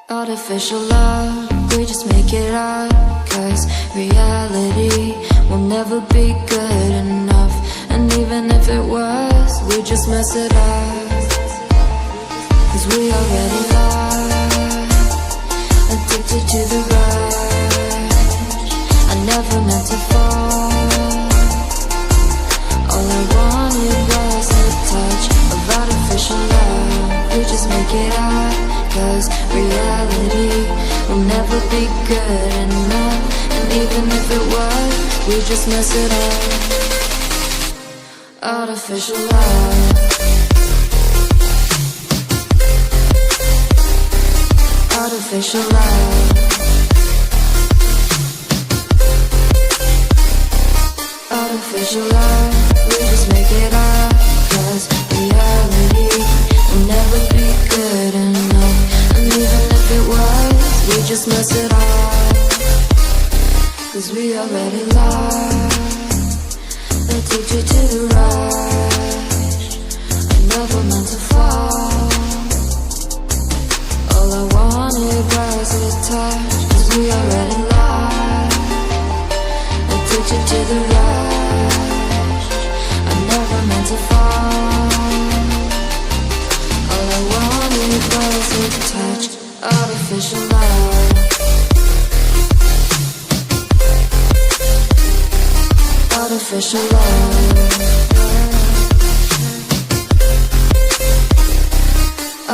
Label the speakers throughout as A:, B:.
A: Artificial love, we just make it up, 'cause reality will never be good enough. And even if it was, we just mess it up, 'cause we already lost, addicted to the rush. I never meant to fall. All I wanted was a touch of artificial love. We just make it up, 'cause reality will never be good enough. And even if it was, we just mess it up. Artificial love. Artificial love. Artificial love. We just make it up, 'cause reality will never be good enough. And even if it was, we just mess it up, 'cause we already lost, addicted to the rush. I never meant to fall. All I wanted was a touch, 'cause we already lost, addicted to the rush. I never meant to fall. All I wanted was a touch. Artificial love. Artificial love.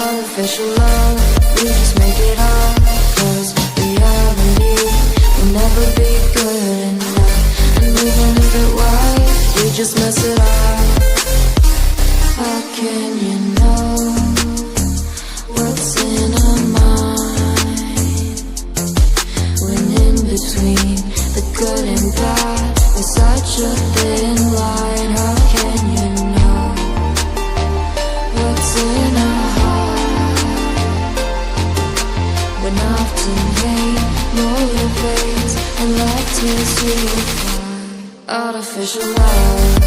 A: Artificial love. We just make it up, 'cause reality will never be good enough. And even if it was, we just mess it up. How can you know what's in our mind, when in between the good and bad there's such a thin line? How can you know what's in our heart, when often hate motivates and love tears you apart? Artificial love.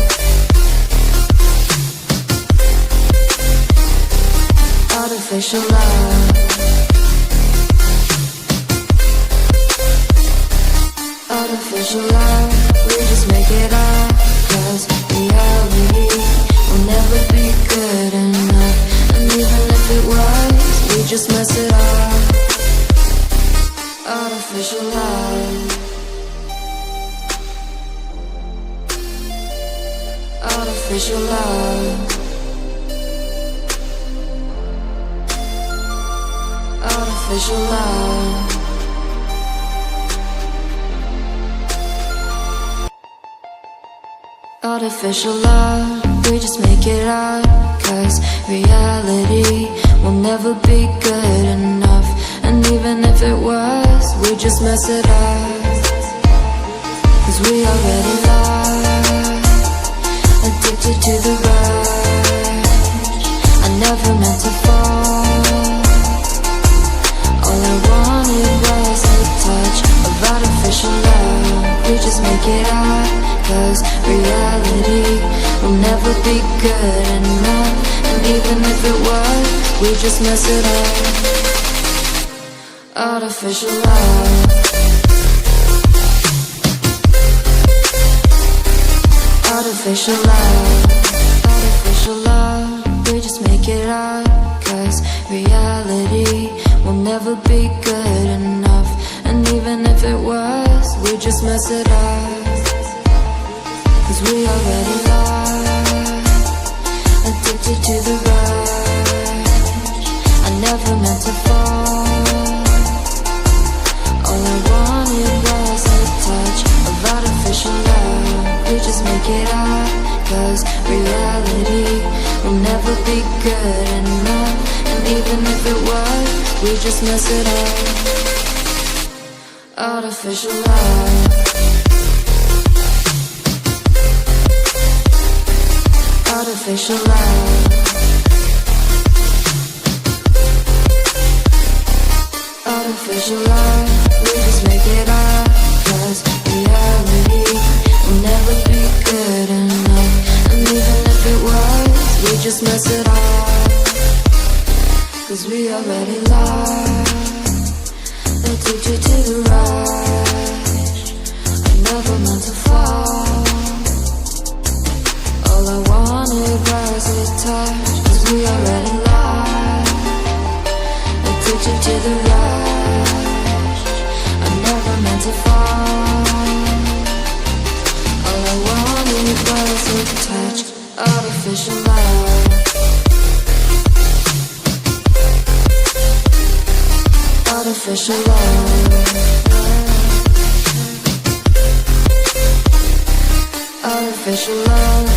A: Artificial love. Artificial love. We just make it up, 'cause reality will never be good enough. And even if it was, we just mess it up. Artificial love. Artificial love. Artificial love. Artificial love, we just make it up, 'cause reality will never be good enough. And even if it was, we just mess it up, 'cause we already lost, addicted to the rush. I never meant to fall. All I wanted was a touch of artificial love. We just make it up, 'cause reality will never be good enough. And even if it was, we just mess it up. Artificial love. Artificial love. Artificial love. We just make it up, 'cause reality will never be good enough. And even if it was, we just mess it up, 'cause we already lost, addicted to the rush. I never meant to fall. All I wanted was a touch of artificial love. We just make it up, 'cause reality will never be good enough. And even if it was, we just mess it up. Artificial love. Artificial love. Artificial love. We just make it up, 'cause reality will never be good enough. And even if it was, we just mess it up, 'cause we already lost, Addicted to the rush, I never meant to fall. All I wanted was a touch, 'cause we already lost. Addicted to the rush, I never meant to fall. All I wanted was a touch, artificial love. Artificial love. Artificial love.